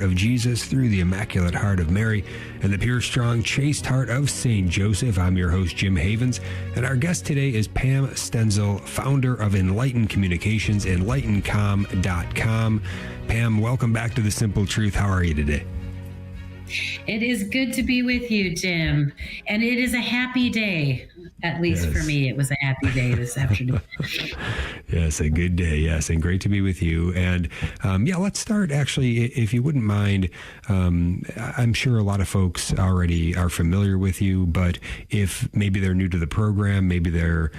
of Jesus through the Immaculate Heart of Mary and the pure, strong, chaste heart of Saint Joseph. I'm your host, Jim Havens, and our guest today is Pam Stenzel, founder of Enlightened Communications, enlightenedcom.com. Pam, welcome back to The Simple Truth. How are you today? It is good to be with you, Jim. And it is a happy day. At least for me, it was a happy day this afternoon. Yes, a good day. Yes, and great to be with you. And let's start actually, if you wouldn't mind. I'm sure a lot of folks already are familiar with you, but if maybe they're new to the program, maybe they're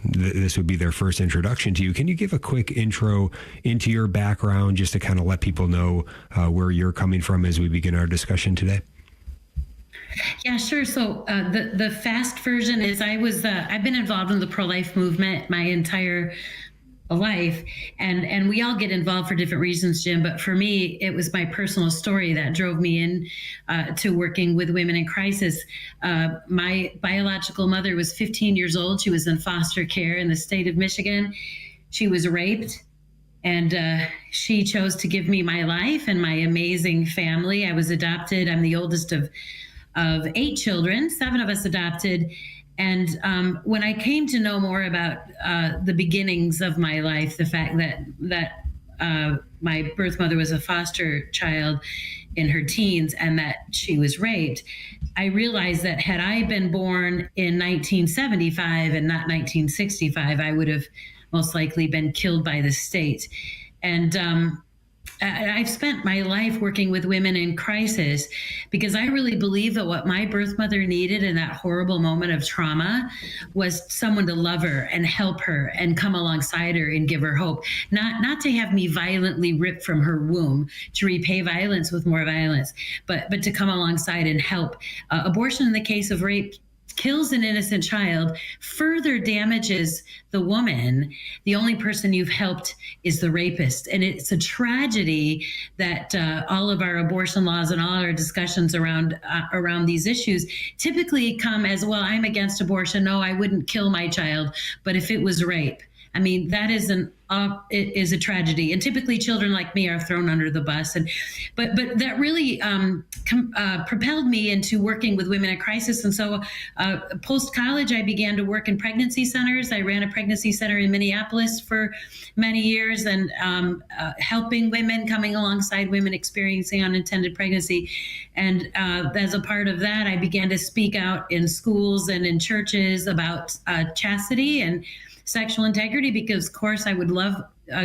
this would be their first introduction to you. Can you give a quick intro into your background just to kind of let people know where you're coming from as we begin our discussion today? Yeah, sure. So the fast version is I've been involved in the pro-life movement my entire life, and we all get involved for different reasons, Jim. But for me, it was my personal story that drove me in to working with women in crisis. My biological mother was 15 years old. She was in foster care in the state of Michigan. She was raped. And she chose to give me my life and my amazing family. I was adopted. I'm the oldest of 8 children, 7 of us adopted. And when I came to know more about the beginnings of my life, the fact that my birth mother was a foster child in her teens and that she was raped, I realized that had I been born in 1975 and not 1965, I would have most likely been killed by the state. And I've spent my life working with women in crisis because I really believe that what my birth mother needed in that horrible moment of trauma was someone to love her and help her and come alongside her and give her hope. Not to have me violently ripped from her womb to repay violence with more violence, but to come alongside and help. Abortion in the case of rape kills an innocent child, further damages the woman. The only person you've helped is the rapist. And it's a tragedy that all of our abortion laws and all our discussions around these issues typically come as, well, I'm against abortion. No, I wouldn't kill my child. But if it was rape, I mean, that is it is a tragedy, and typically children like me are thrown under the bus. But that really propelled me into working with women in crisis. And so, post college, I began to work in pregnancy centers. I ran a pregnancy center in Minneapolis for many years, and helping women, coming alongside women experiencing unintended pregnancy. And as a part of that, I began to speak out in schools and in churches about chastity and sexual integrity, because of course I would love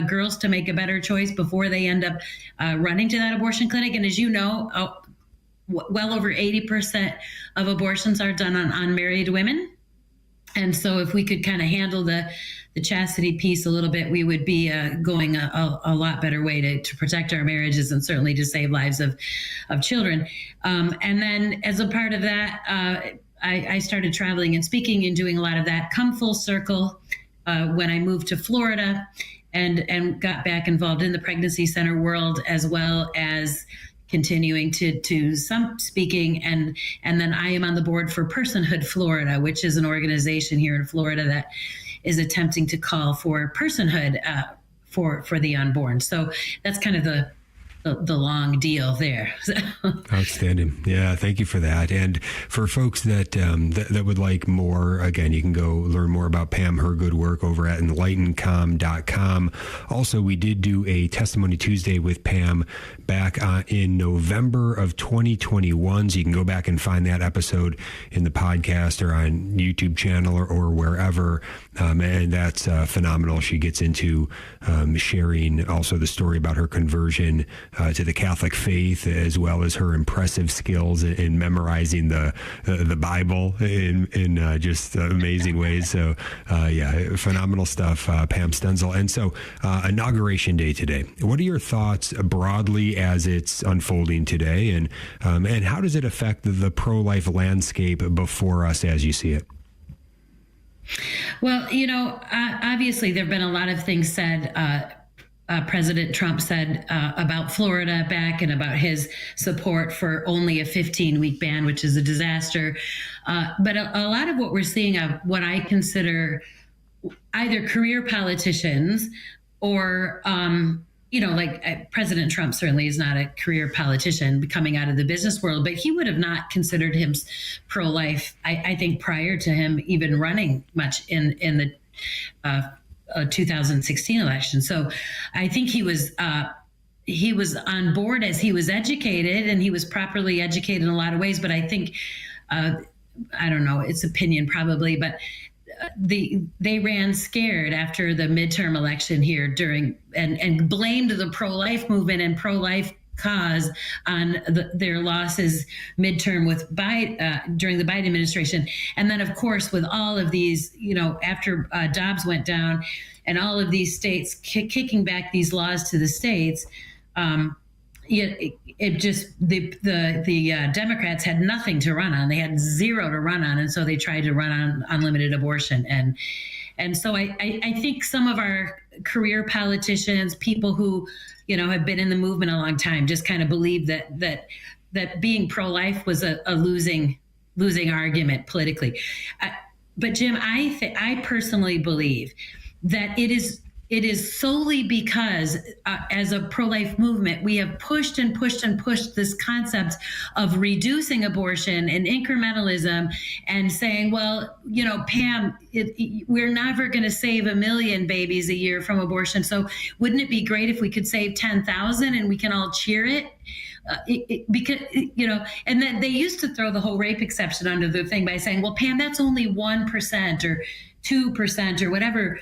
girls to make a better choice before they end up running to that abortion clinic. And as you know, well over 80% of abortions are done on unmarried women. And so if we could kind of handle the chastity piece a little bit, we would be going a lot better way to protect our marriages and certainly to save lives of children. And then as a part of that, I started traveling and speaking and doing a lot of that. Come full circle when I moved to Florida and got back involved in the pregnancy center world, as well as continuing to some speaking. And then I am on the board for Personhood Florida, which is an organization here in Florida that is attempting to call for personhood for the unborn. So that's kind of the long deal there. Outstanding. Yeah, thank you for that. And for folks that would like more, again, you can go learn more about Pam, her good work over at enlightenedcom.com. Also, we did do a Testimony Tuesday with Pam back in November of 2021. So you can go back and find that episode in the podcast or on YouTube channel or wherever. And that's phenomenal. She gets into sharing also the story about her conversion to the Catholic faith, as well as her impressive skills in memorizing the Bible in just amazing ways. So, phenomenal stuff, Pam Stenzel. And so, Inauguration Day today. What are your thoughts broadly as it's unfolding today, and how does it affect the pro-life landscape before us as you see it? Well, obviously there have been a lot of things said. President Trump said about Florida back and about his support for only a 15-week ban, which is a disaster. But a lot of what we're seeing of what I consider either career politicians or President Trump certainly is not a career politician coming out of the business world, but he would have not considered him pro-life, I think, prior to him even running much in the 2016 election. So I think he was on board as he was educated, and he was properly educated in a lot of ways. But I think, I don't know, it's opinion probably, but they ran scared after the midterm election here and blamed the pro-life movement and pro-life cause on their losses midterm during the Biden administration. And then, of course, with all of these, after Dobbs went down and all of these states kicking back these laws to the states, the Democrats had nothing to run on. They had zero to run on, and so they tried to run on unlimited abortion. And so I think some of our career politicians, people who have been in the movement a long time, just kind of believe that being pro-life was a losing argument politically. But Jim, I personally believe that it is solely because as a pro-life movement, we have pushed and pushed and pushed this concept of reducing abortion and incrementalism and saying, well, Pam, we're never going to save 1 million babies a year from abortion. So wouldn't it be great if we could save 10,000 and we can all cheer it? Because, and then they used to throw the whole rape exception under the thing by saying, well, Pam, that's only 1% or 2% or whatever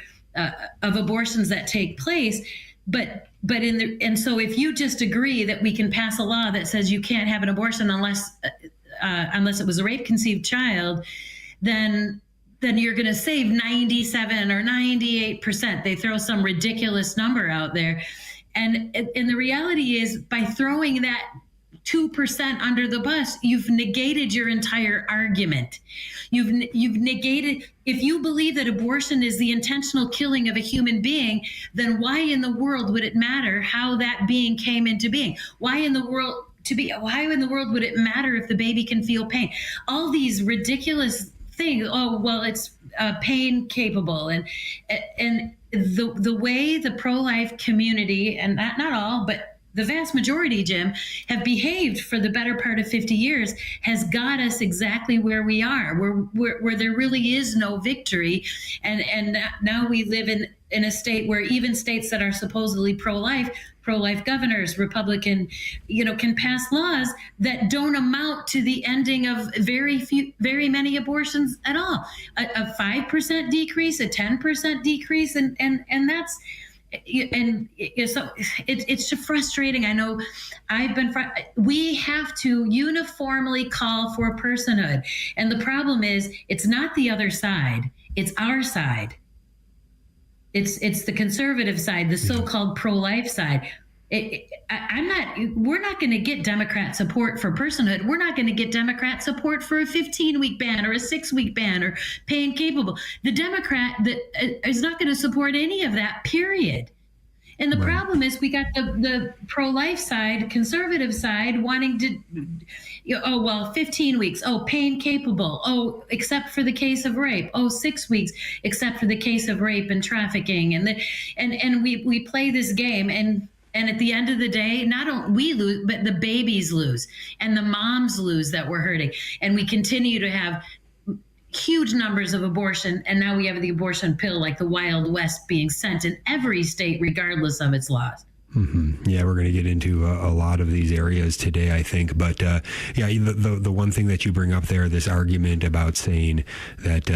of abortions that take place, and so if you just agree that we can pass a law that says you can't have an abortion unless it was a rape conceived child, then you're going to save 97 or 98%. They throw some ridiculous number out there, and the reality is, by throwing that 2% under the bus, you've negated your entire argument. You've negated, if you believe that abortion is the intentional killing of a human being, then why in the world would it matter how that being came into being? Why in the world would it matter if the baby can feel pain? All these ridiculous things. Oh, well, it's pain capable, and the way the pro-life community, and not all, but the vast majority, Jim, have behaved for the better part of 50 years has got us exactly where we are, where there really is no victory. And now we live in a state where even states that are supposedly pro-life governors, Republican, can pass laws that don't amount to the ending of very many abortions at all. A 5% decrease, a 10% decrease, and that's. And so it's just frustrating. I know we have to uniformly call for personhood. And the problem is, it's not the other side, it's our side. It's the conservative side, the so-called pro-life side. We're not going to get Democrat support for personhood. We're not going to get Democrat support for a 15-week ban or a 6-week ban or pain capable. The Democrat that is not going to support any of that, period. And the problem is, we got the pro-life side, conservative side, wanting to, 15 weeks. Oh, pain capable. Oh, except for the case of rape. Oh, 6 weeks, except for the case of rape and trafficking. And we play this game, and at the end of the day, not only we lose, but the babies lose, and the moms lose that we're hurting. And we continue to have huge numbers of abortion, and now we have the abortion pill like the Wild West being sent in every state, regardless of its laws. Mm-hmm. Yeah, we're going to get into a lot of these areas today, I think. But the one thing that you bring up there, this argument about saying that,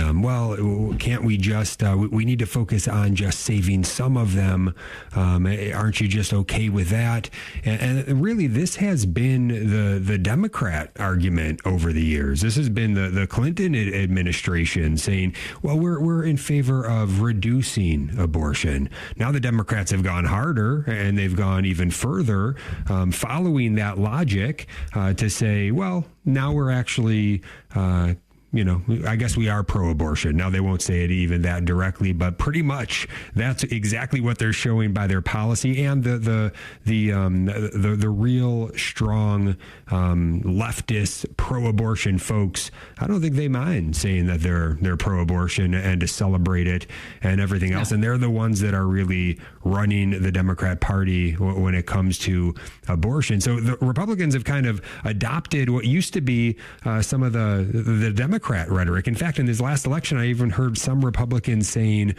can't we just, we need to focus on just saving some of them. Aren't you just okay with that? And really, this has been the Democrat argument over the years. This has been the Clinton administration saying, well, we're in favor of reducing abortion. Now the Democrats have gone harder, and they've gone even further, following that logic, to say, well, now we're actually I guess we are pro-abortion. Now, they won't say it even that directly, but pretty much that's exactly what they're showing by their policy. And the real strong leftist pro-abortion folks, I don't think they mind saying that they're pro-abortion and to celebrate it and everything else. And they're the ones that are really running the Democrat Party when it comes to abortion. So the Republicans have kind of adopted what used to be some of the Democrat rhetoric. In fact, in this last election, I even heard some Republicans saying,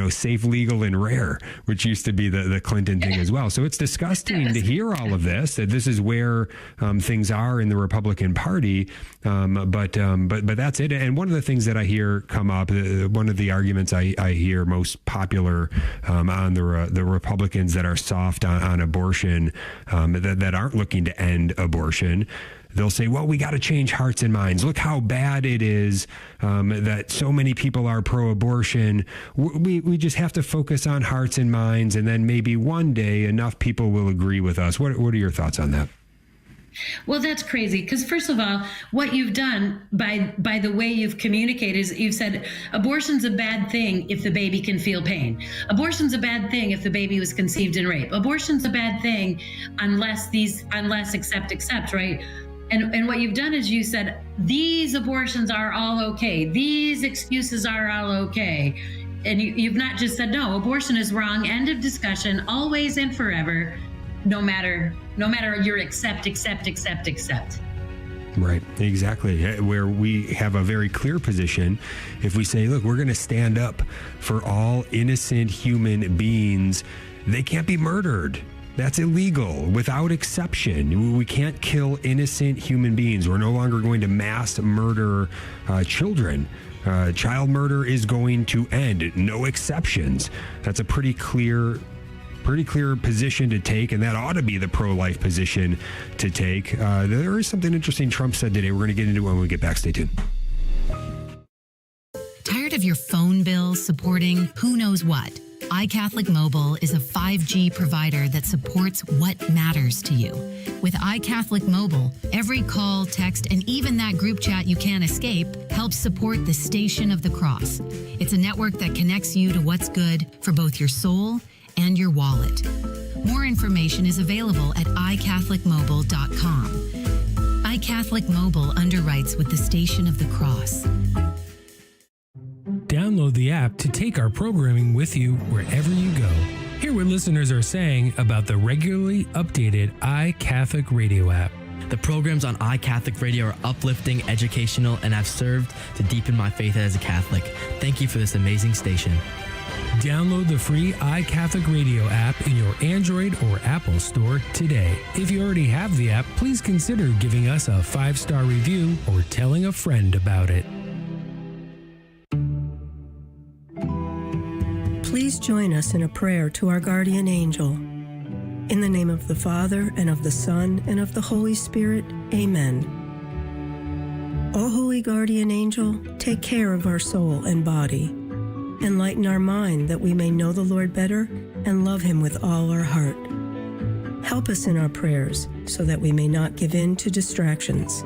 safe, legal, and rare, which used to be the Clinton thing as well. So it's disgusting to hear all of this, that this is where things are in the Republican Party. But that's it. And one of the things that I hear come up, one of the arguments I hear most popular on the Republicans that are soft on abortion, that aren't looking to end abortion, they'll say, well, we got to change hearts and minds. Look how bad it is that so many people are pro-abortion. We just have to focus on hearts and minds, and then maybe one day enough people will agree with us. What are your thoughts on that? Well, that's crazy, because first of all, what you've done by the way you've communicated is you've said abortion's a bad thing if the baby can feel pain. Abortion's a bad thing if the baby was conceived in rape. Abortion's a bad thing unless accept, right? And what you've done is you said, these abortions are all okay. These excuses are all okay. And you've not just said, no, abortion is wrong. End of discussion, always and forever, no matter your accept. Right, exactly. Where we have a very clear position. If we say, look, we're going to stand up for all innocent human beings, they can't be murdered. That's illegal without exception. We can't kill innocent human beings. We're no longer going to mass murder children. Child murder is going to end. No exceptions. That's a pretty clear position to take, and that ought to be the pro-life position to take. There is something interesting Trump said today. We're going to get into it when we get back. Stay tuned. Tired of your phone bill supporting who knows what? iCatholic Mobile is a 5G provider that supports what matters to you. With iCatholic Mobile, every call, text, and even that group chat you can't escape helps support the Station of the Cross. It's a network that connects you to what's good for both your soul and your wallet. More information is available at iCatholicMobile.com. iCatholic Mobile underwrites with the Station of the Cross. Download the app to take our programming with you wherever you go. Hear what listeners are saying about the regularly updated iCatholic Radio app. The programs on iCatholic Radio are uplifting, educational, and have served to deepen my faith as a Catholic. Thank you for this amazing station. Download the free iCatholic Radio app in your Android or Apple store today. If you already have the app, please consider giving us a 5-star review or telling a friend about it. Please join us in a prayer to our guardian angel. In the name of the Father, and of the Son, and of the Holy Spirit, amen. O holy guardian angel, take care of our soul and body. Enlighten our mind that we may know the Lord better and love him with all our heart. Help us in our prayers so that we may not give in to distractions.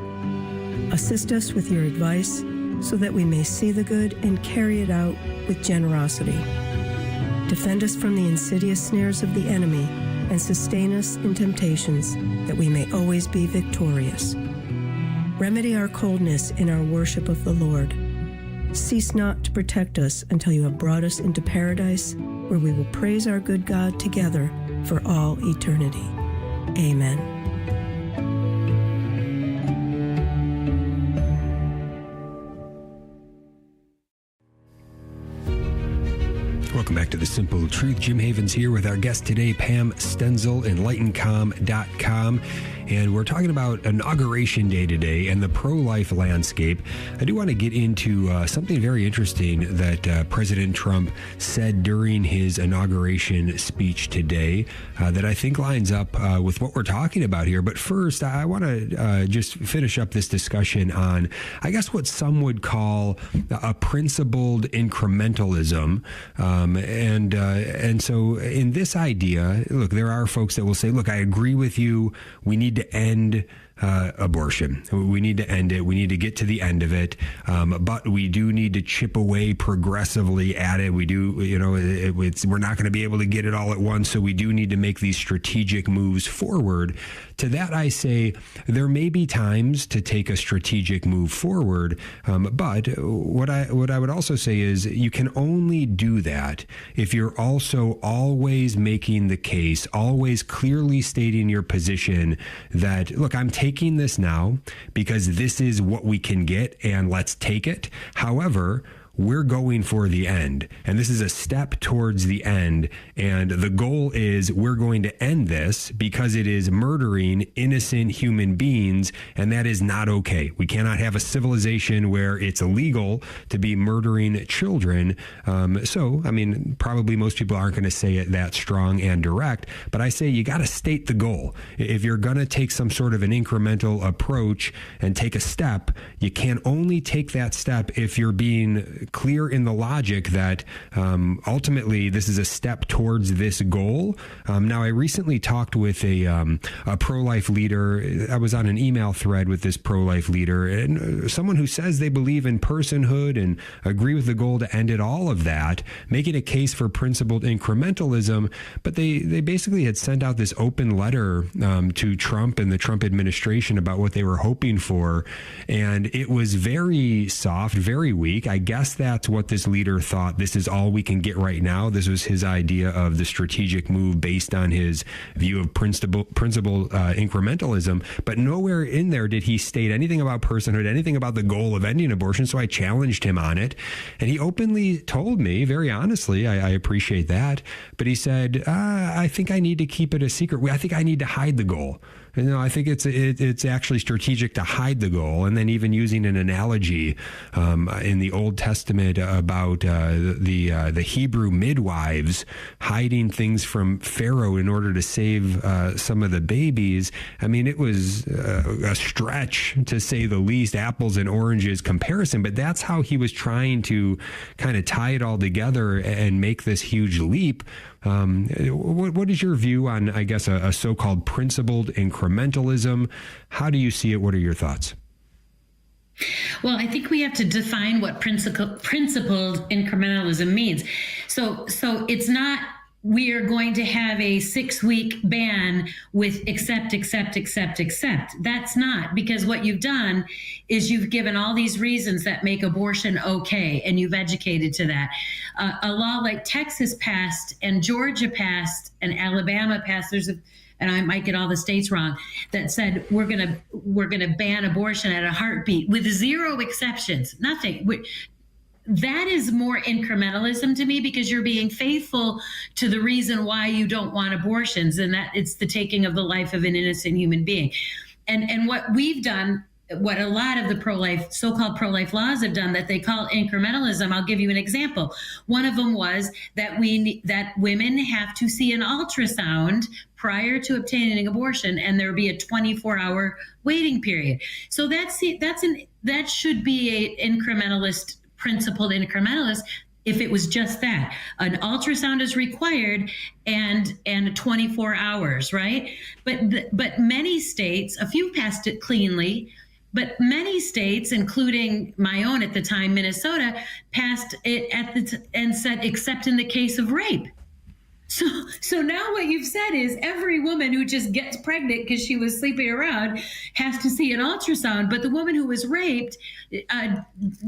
Assist us with your advice so that we may see the good and carry it out with generosity. Defend us from the insidious snares of the enemy and sustain us in temptations that we may always be victorious. Remedy our coldness in our worship of the Lord. Cease not to protect us until you have brought us into paradise, where we will praise our good God together for all eternity. Amen. Welcome back to The Simple Truth. Jim Havens here with our guest today, Pam Stenzel, EnlightenCom.com. And we're talking about Inauguration Day today and the pro-life landscape. I do want to get into something very interesting that President Trump said during his inauguration speech today that I think lines up with what we're talking about here. But first, I want to just finish up this discussion on, I guess, what some would call a principled incrementalism. And so in this idea, look, there are folks that will say, look, I agree with you. We need to end abortion. We need to end it. We need to get to the end of it. But we do need to chip away progressively at it. We do, we're not going to be able to get it all at once. So we do need to make these strategic moves forward. To that, I say there may be times to take a strategic move forward. But what I would also say is you can only do that if you're also always making the case, always clearly stating your position that, look, I'm taking this now because this is what we can get and let's take it. However, we're going for the end, and this is a step towards the end, and the goal is we're going to end this because it is murdering innocent human beings, and that is not okay. We cannot have a civilization where it's illegal to be murdering children. Probably most people aren't going to say it that strong and direct, but I say you got to state the goal. If you're going to take some sort of an incremental approach and take a step, you can only take that step if you're being clear in the logic that ultimately this is a step towards this goal. Now, I recently talked with a pro-life leader. I was on an email thread with this pro-life leader, and someone who says they believe in personhood and agree with the goal to end it, all of that, making a case for principled incrementalism. But they basically had sent out this open letter to Trump and the Trump administration about what they were hoping for. And it was very soft, very weak. I guess that's what this leader thought. This is all we can get right now. This was his idea of the strategic move based on his view of principle incrementalism. But nowhere in there did he state anything about personhood, anything about the goal of ending abortion. So I challenged him on it. And he openly told me, very honestly, I appreciate that. But he said, I think I need to keep it a secret. I think I need to hide the goal. I think it's actually strategic to hide the goal. And then even using an analogy in the Old Testament about the Hebrew midwives hiding things from Pharaoh in order to save some of the babies. I mean, it was a stretch, to say the least, apples and oranges comparison. But that's how he was trying to kind of tie it all together and make this huge leap. What is your view on, I guess, a so-called principled incrementalism? How do you see it? What are your thoughts? Well, I think we have to define what principled incrementalism means. So it's not we are going to have a 6-week ban with accept. That's not, because what you've done is you've given all these reasons that make abortion okay, and you've educated to that. A law like Texas passed and Georgia passed and Alabama passed, and I might get all the states wrong, that said we're gonna ban abortion at a heartbeat with 0 exceptions, nothing. That is more incrementalism to me, because you're being faithful to the reason why you don't want abortions, and that it's the taking of the life of an innocent human being. And what we've done, what a lot of the so-called pro-life laws have done that they call incrementalism. I'll give you an example. One of them was that women have to see an ultrasound prior to obtaining an abortion, and there be a 24-hour waiting period. So that should be a principled incrementalist if it was just that. An ultrasound is required and 24 hours, right? But many states, a few passed it cleanly, but many states, including my own at the time, Minnesota, passed it and said, except in the case of rape. So now what you've said is every woman who just gets pregnant because she was sleeping around has to see an ultrasound, but the woman who was raped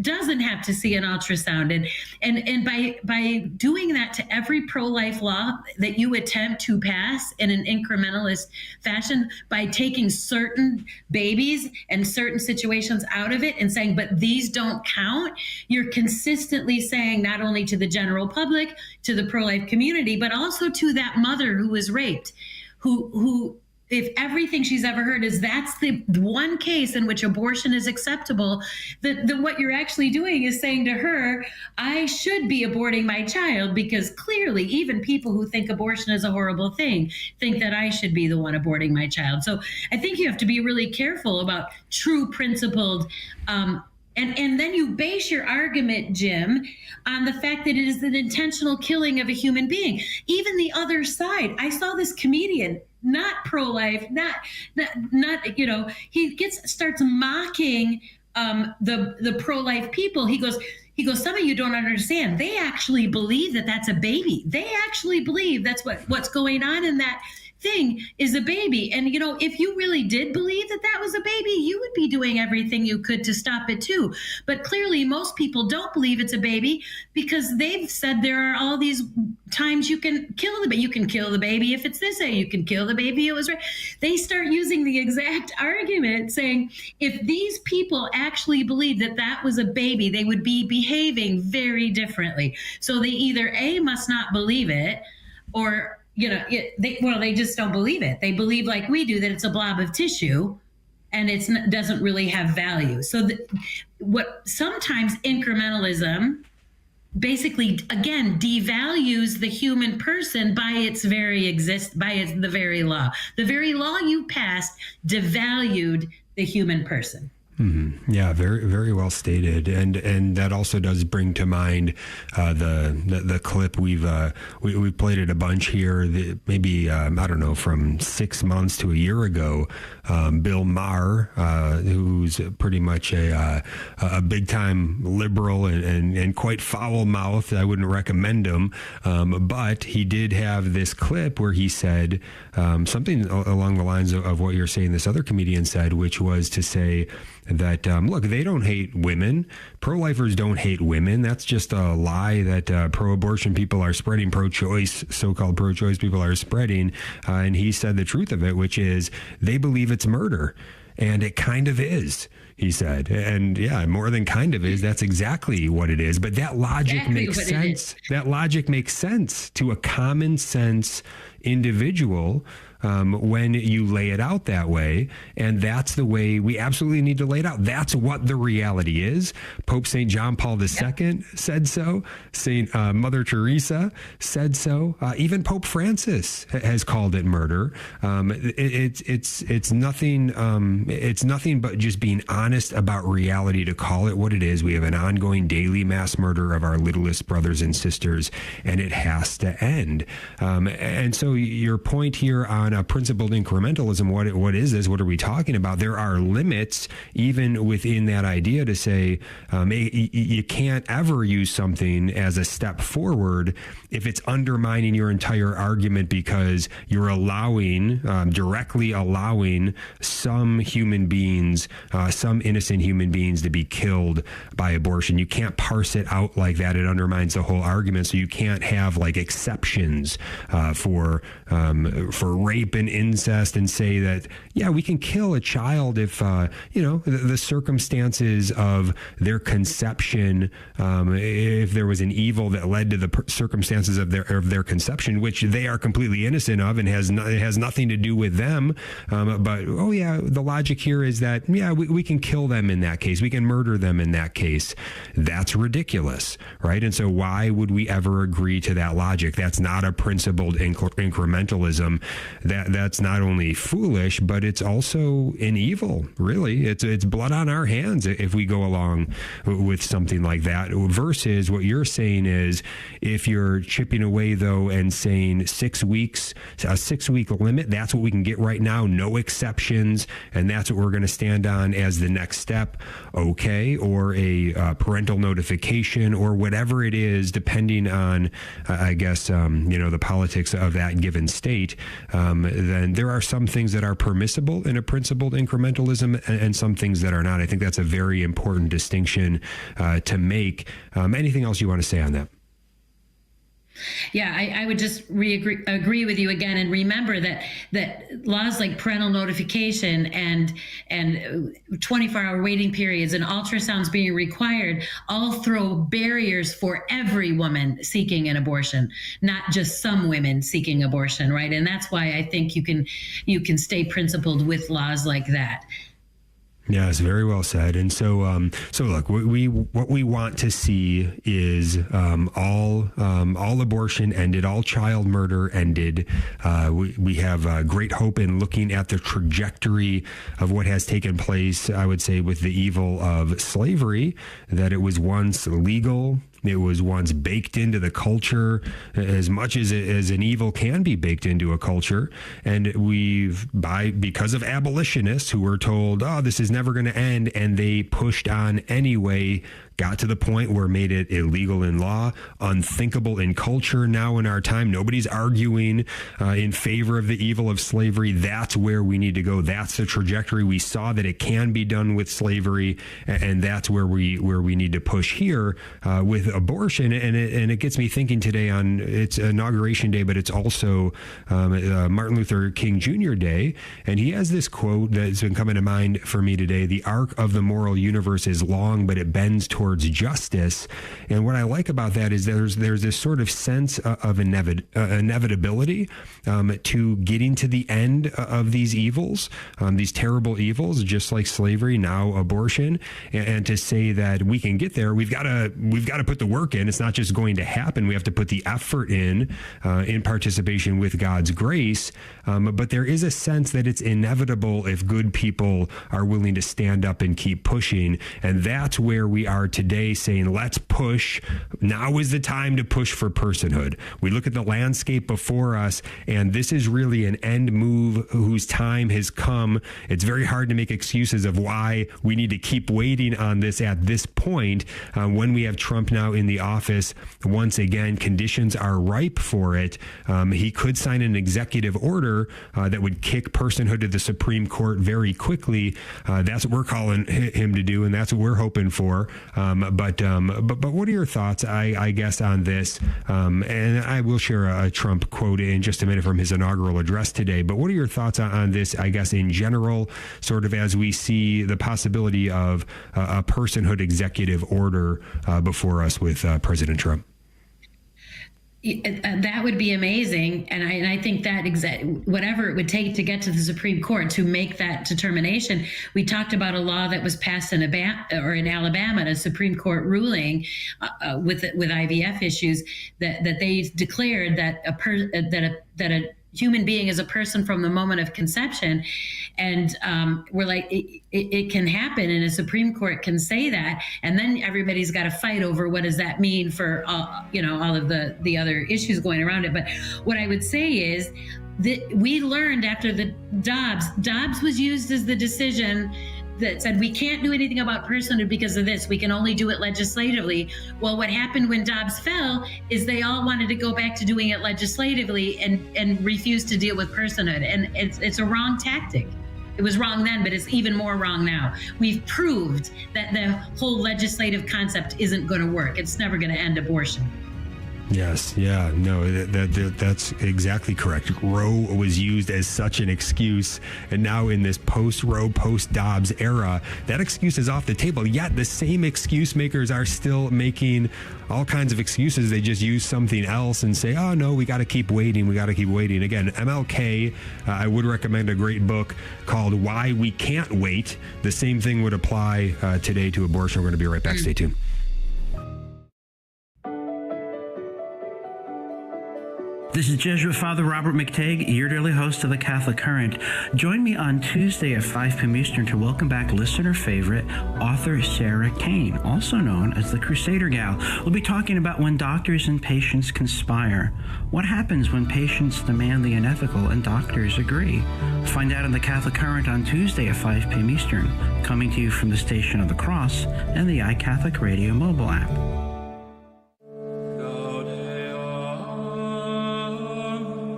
doesn't have to see an ultrasound. And by doing that to every pro-life law that you attempt to pass in an incrementalist fashion, by taking certain babies and certain situations out of it and saying, but these don't count, you're consistently saying not only to the general public, to the pro-life community, but also to that mother who was raped, who if everything she's ever heard is that's the one case in which abortion is acceptable, then what you're actually doing is saying to her, I should be aborting my child, because clearly even people who think abortion is a horrible thing think that I should be the one aborting my child. So I think you have to be really careful about true principled And then you base your argument, Jim, on the fact that it is an intentional killing of a human being. Even the other side, I saw this comedian, not pro-life, not he starts mocking the pro-life people. He goes, some of you don't understand. They actually believe that that's a baby. They actually believe that's what's going on in that thing is a baby. And, if you really did believe that that was a baby, you would be doing everything you could to stop it too. But clearly most people don't believe it's a baby because they've said there are all these times you can kill the baby. You can kill the baby if it's this way. You can kill the baby. It was right. They start using the exact argument saying, if these people actually believed that that was a baby, they would be behaving very differently. So they either A, must not believe it, or they just don't believe it. They believe like we do that it's a blob of tissue and it doesn't really have value. So what sometimes incrementalism basically, again, devalues the human person by its very the very law. The very law you passed devalued the human person. Mm-hmm. Yeah, very, very well stated, and that also does bring to mind the clip we've played it a bunch here. Maybe I don't know, from 6 months to a year ago. Bill Maher, who's pretty much a big time liberal and quite foul mouthed. I wouldn't recommend him, but he did have this clip where he said something along the lines of what you're saying. This other comedian said, which was to say that, look, they don't hate women. Pro-lifers don't hate women. That's just a lie that pro-abortion people are spreading, pro-choice, so-called pro-choice people are spreading. And he said the truth of it, which is they believe it's murder. And it kind of is, he said. And yeah, more than kind of is. That's exactly what it is. But that logic makes sense. That logic makes sense to a common sense individual when you lay it out that way. And that's the way we absolutely need to lay it out. That's what the reality is. Pope St. John Paul II said so. St. Mother Teresa said so. Even Pope Francis has called it murder. It's nothing. It's nothing but just being honest about reality to call it what it is. We have an ongoing daily mass murder of our littlest brothers and sisters, and it has to end. And so your point here on a principled incrementalism, what is this? What are we talking about? There are limits even within that idea to say you can't ever use something as a step forward if it's undermining your entire argument because you're directly allowing some human beings, some innocent human beings to be killed by abortion. You can't parse it out like that. It undermines the whole argument. So you can't have like exceptions for rape and incest and say that, yeah, we can kill a child if, the circumstances of their conception, if there was an evil that led to the circumstances of their conception, which they are completely innocent of and it has nothing to do with them. But, the logic here is that, we can kill them in that case. We can murder them in that case. That's ridiculous, right? And so why would we ever agree to that logic? That's not a principled incrementalism. That's not only foolish, but it's also an evil, really. It's blood on our hands if we go along with something like that. Versus what you're saying is, if you're chipping away, though, and saying 6 weeks, a 6-week limit, that's what we can get right now, no exceptions, and that's what we're going to stand on as the next step, okay, or a parental notification or whatever it is, depending on, I guess, the politics of that given state, then there are some things that are permissible in a principled incrementalism and some things that are not. I think that's a very important distinction to make. Anything else you want to say on that? Yeah, I would just agree with you again, and remember that laws like parental notification and 24-hour waiting periods and ultrasounds being required all throw barriers for every woman seeking an abortion, not just some women seeking abortion, right? And that's why I think you can stay principled with laws like that. Yes, very well said. And so, so look, what we want to see is all abortion ended, all child murder ended. We have great hope in looking at the trajectory of what has taken place. I would say with the evil of slavery, that it was once legal. It was once baked into the culture as much as an evil can be baked into a culture. And because of abolitionists who were told, oh, this is never going to end, and they pushed on anyway, got to the point where made it illegal in law, unthinkable in culture now in our time. Nobody's arguing in favor of the evil of slavery. That's where we need to go. That's the trajectory. We saw that it can be done with slavery, and that's where we need to push here with abortion. And it gets me thinking today on it's Inauguration Day, but it's also Martin Luther King Jr. Day. And he has this quote that's been coming to mind for me today: "The arc of the moral universe is long, but it bends towards justice." And what I like about that is there's this sort of sense of inevitability to getting to the end of these evils, these terrible evils, just like slavery, now abortion, and to say that we can get there. We've got to put the work in. It's not just going to happen. We have to put the effort in participation with God's grace. But there is a sense that it's inevitable if good people are willing to stand up and keep pushing. And that's where we are today, saying, let's push. Now is the time to push for personhood. We look at the landscape before us, and this is really an end move whose time has come. It's very hard to make excuses of why we need to keep waiting on this at this point. When we have Trump now in the office, once again, conditions are ripe for it. He could sign an executive order that would kick personhood to the Supreme Court very quickly. That's what we're calling him to do, and that's what we're hoping for. But what are your thoughts, I guess, on this? And I will share a Trump quote in just a minute from his inaugural address today. But what are your thoughts on this, I guess, in general, sort of as we see the possibility of a personhood executive order before us with President Trump? That would be amazing, and I think that whatever it would take to get to the Supreme Court to make that determination. We talked about a law that was passed in Alabama, a Supreme Court ruling with IVF issues that they declared that a human being is a person from the moment of conception, and we're like, it can happen, and a Supreme Court can say that, and then everybody's got to fight over what does that mean for all of the other issues going around it. But what I would say is that we learned after the Dobbs was used as the decision that said we can't do anything about personhood because of this. We can only do it legislatively. Well, what happened when Dobbs fell is they all wanted to go back to doing it legislatively and refused to deal with personhood. And it's a wrong tactic. It was wrong then, but it's even more wrong now. We've proved that the whole legislative concept isn't going to work. It's never going to end abortion. Yes. Yeah. No, that's exactly correct. Roe was used as such an excuse. And now in this post-Roe, post-Dobbs era, that excuse is off the table. Yet the same excuse makers are still making all kinds of excuses. They just use something else and say, oh, no, we got to keep waiting. We got to keep waiting. Again, MLK, I would recommend a great book called Why We Can't Wait. The same thing would apply today to abortion. We're going to be right back. Stay tuned. This is Jesuit Father Robert McTagg, your daily host of the Catholic Current. Join me on Tuesday at 5 p.m. Eastern to welcome back listener favorite author Sarah Kane, also known as the Crusader Gal. We'll be talking about when doctors and patients conspire. What happens when patients demand the unethical and doctors agree? Find out on the Catholic Current on Tuesday at 5 p.m. Eastern, coming to you from the Station of the Cross and the iCatholic Radio mobile app.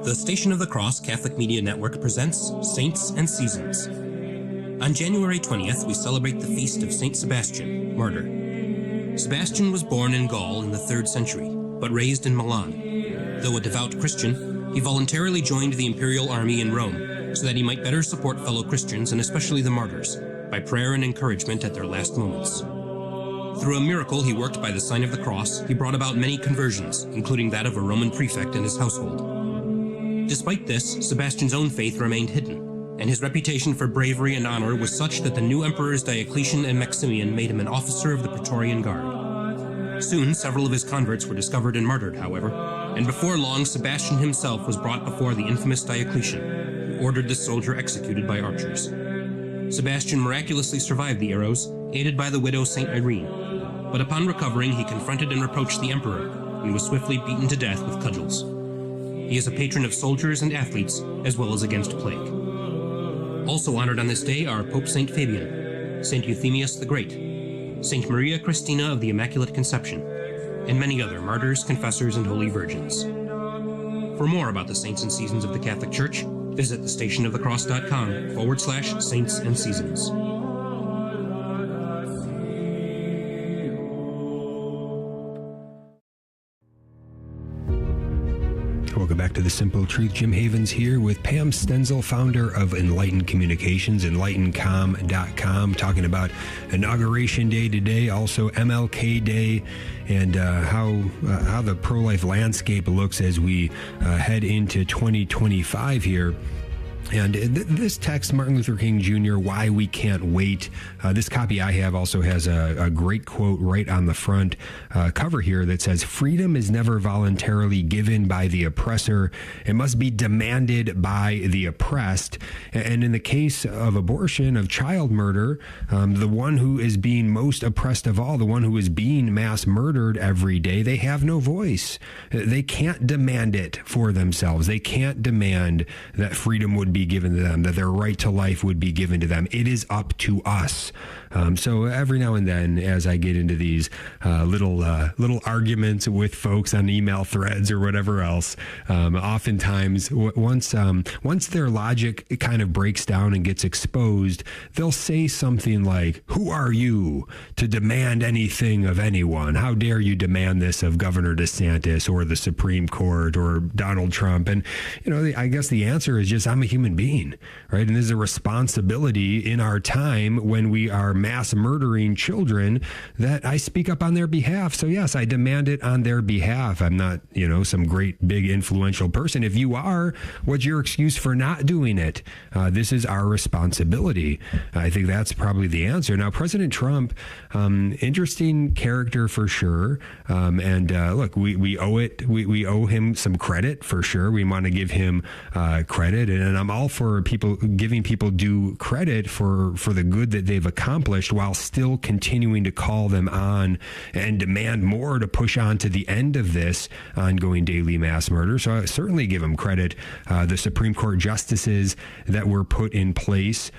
The Station of the Cross Catholic Media Network presents Saints and Seasons. On January 20th, we celebrate the feast of Saint Sebastian, martyr. Sebastian was born in Gaul in the 3rd century, but raised in Milan. Though a devout Christian, he voluntarily joined the imperial army in Rome so that he might better support fellow Christians and especially the martyrs by prayer and encouragement at their last moments. Through a miracle he worked by the sign of the cross, he brought about many conversions, including that of a Roman prefect and his household. Despite this, Sebastian's own faith remained hidden, and his reputation for bravery and honor was such that the new emperors Diocletian and Maximian made him an officer of the Praetorian Guard. Soon, several of his converts were discovered and murdered, however, and before long, Sebastian himself was brought before the infamous Diocletian, who ordered this soldier executed by archers. Sebastian miraculously survived the arrows, aided by the widow Saint Irene, but upon recovering, he confronted and reproached the emperor, and was swiftly beaten to death with cudgels. He is a patron of soldiers and athletes, as well as against plague. Also honored on this day are Pope Saint Fabian, Saint Euthemius the Great, Saint Maria Christina of the Immaculate Conception, and many other martyrs, confessors, and holy virgins. For more about the saints and seasons of the Catholic Church, visit thestationofthecross.com/saints and seasons. Welcome back to The Simple Truth. Jim Havens here with Pam Stenzel, founder of Enlightened Communications, enlightencom.com, talking about Inauguration Day today, also MLK Day, and how the pro-life landscape looks as we head into 2025 here. And this text, Martin Luther King Jr., Why We Can't Wait. This copy I have also has a great quote right on the front cover here that says, "Freedom is never voluntarily given by the oppressor. It must be demanded by the oppressed." And in the case of abortion, of child murder, the one who is being most oppressed of all, the one who is being mass murdered every day, they have no voice. They can't demand it for themselves. They can't demand that freedom would be given to them, that their right to life would be given to them. It is up to us. So every now and then, as I get into these little arguments with folks on email threads or whatever else, oftentimes once their logic kind of breaks down and gets exposed, they'll say something like, "Who are you to demand anything of anyone? How dare you demand this of Governor DeSantis or the Supreme Court or Donald Trump?" And I guess the answer is just, I'm a human being, right? And there's a responsibility in our time when we are mass murdering children that I speak up on their behalf. So yes, I demand it on their behalf. I'm not, some great big influential person. If you are, what's your excuse for not doing it? This is our responsibility. I think that's probably the answer. Now, President Trump, interesting character for sure. Look, we owe it. We owe him some credit for sure. We want to give him credit, and I'm all for giving people due credit for the good that they've accomplished, while still continuing to call them on and demand more to push on to the end of this ongoing daily mass murder. So I certainly give him credit. The Supreme Court justices that were put in place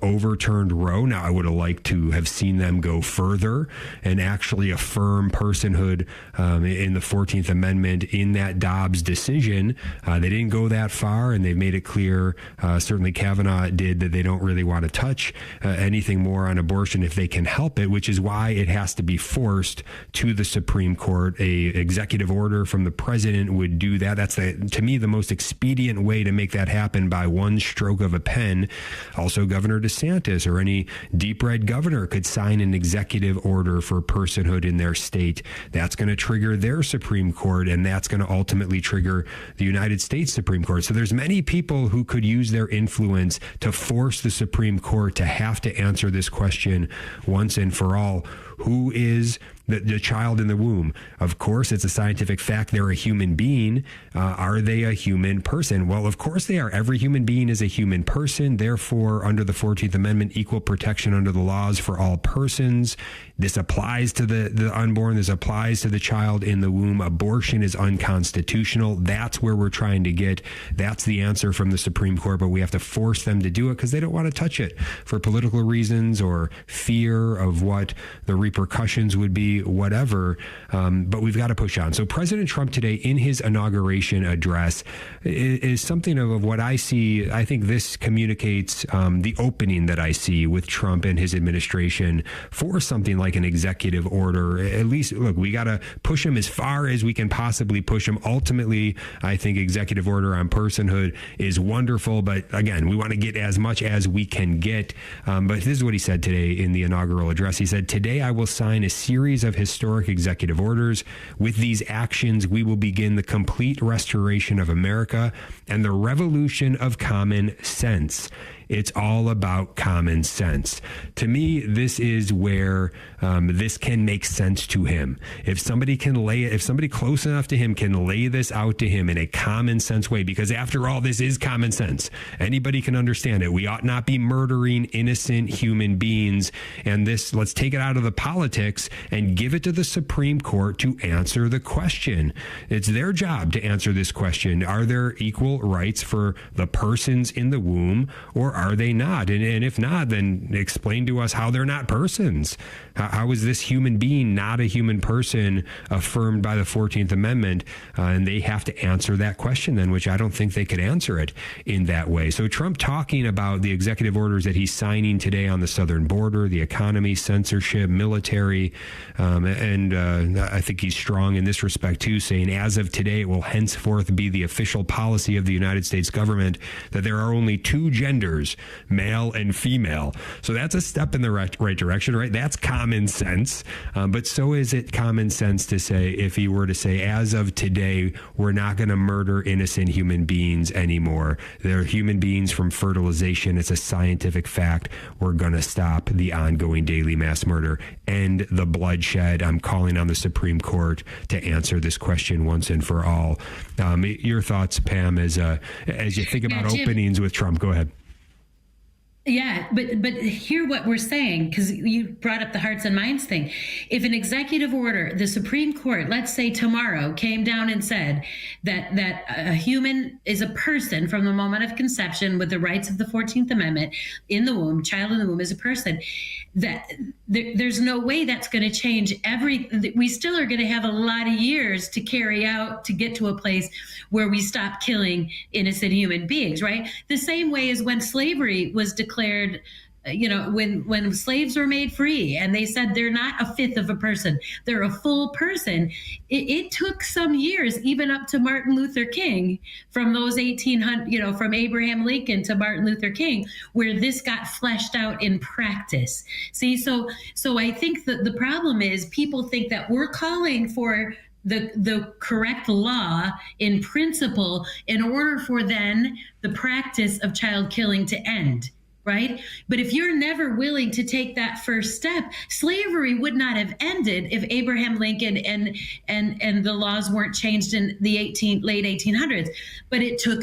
overturned Roe. Now, I would have liked to have seen them go further and actually affirm personhood in the 14th Amendment in that Dobbs decision. They didn't go that far, and they've made it clear, certainly Kavanaugh did, that they don't really want to touch anything more on abortion if they can help it, which is why it has to be forced to the Supreme Court. A executive order from the president would do that. That's, to me, the most expedient way to make that happen by one stroke of a pen. Also, Governor DeSantis or any deep red governor could sign an executive order for personhood in their state. That's going to trigger their Supreme Court, and that's going to ultimately trigger the United States Supreme Court. So there's many people who could use their influence to force the Supreme Court to have to answer this question once and for all. Who is the child in the womb? Of course, it's a scientific fact they're a human being. Are they a human person? Well, of course they are. Every human being is a human person. Therefore, under the 14th Amendment, equal protection under the laws for all persons. This applies to the unborn. This applies to the child in the womb. Abortion is unconstitutional. That's where we're trying to get. That's the answer from the Supreme Court, but we have to force them to do it because they don't want to touch it for political reasons or fear of what the repercussions would be, whatever. But we've got to push on. So President Trump today, in his inauguration address, is something of what I see. I think this communicates the opening that I see with Trump and his administration for something like an executive order. At least, look, we got to push him as far as we can possibly push him. Ultimately, I think executive order on personhood is wonderful. But again, we want to get as much as we can get. But this is what he said today in the inaugural address. He said, "Today I will sign a series of historic executive orders. With these actions, we will begin the complete restoration of America and the revolution of common sense. It's all about common sense. To me, this is where this can make sense to him. If somebody close enough to him can lay this out to him in a common sense way, because after all, this is common sense. Anybody can understand it. We ought not be murdering innocent human beings. And let's take it out of the politics and give it to the Supreme Court to answer the question. It's their job to answer this question. Are there equal rights for the persons in the womb, or are they not? And if not, then explain to us how they're not persons. How is this human being not a human person affirmed by the 14th Amendment? And they have to answer that question then, which I don't think they could answer it in that way. So Trump talking about the executive orders that he's signing today on the southern border, the economy, censorship, military, and I think he's strong in this respect too, saying as of today, it will henceforth be the official policy of the United States government that there are only two genders, male and female. So that's a step in the right direction, right? That's common sense. But so is it common sense to say, if he were to say, as of today, we're not going to murder innocent human beings anymore. They're human beings from fertilization. It's a scientific fact. We're going to stop the ongoing daily mass murder, end the bloodshed. I'm calling on the Supreme Court to answer this question once and for all. Your thoughts, Pam, as you think about openings with Trump. Go ahead. Yeah, but hear what we're saying, because you brought up the hearts and minds thing. If an executive order, the Supreme Court, let's say tomorrow, came down and said that a human is a person from the moment of conception with the rights of the 14th Amendment in the womb, child in the womb is a person, that there's no way that's going to change we still are going to have a lot of years to carry out to get to a place where we stop killing innocent human beings, right? The same way as when slavery was declared, when slaves were made free and they said they're not a fifth of a person, they're a full person. It took some years, even up to Martin Luther King, from those 1800, from Abraham Lincoln to Martin Luther King, where this got fleshed out in practice. See, so I think that the problem is people think that we're calling for the correct law in principle in order for then the practice of child killing to end. Right? But if you're never willing to take that first step, slavery would not have ended if Abraham Lincoln and the laws weren't changed in the late 1800s. But it took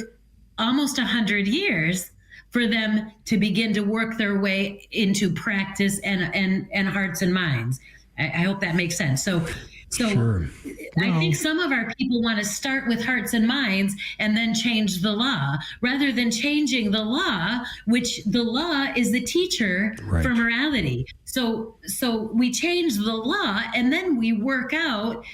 almost 100 years for them to begin to work their way into practice and hearts and minds. I hope that makes sense. So Sure. I think some of our people want to start with hearts and minds and then change the law rather than changing the law, which the law is the teacher for morality. So we change the law and then we work out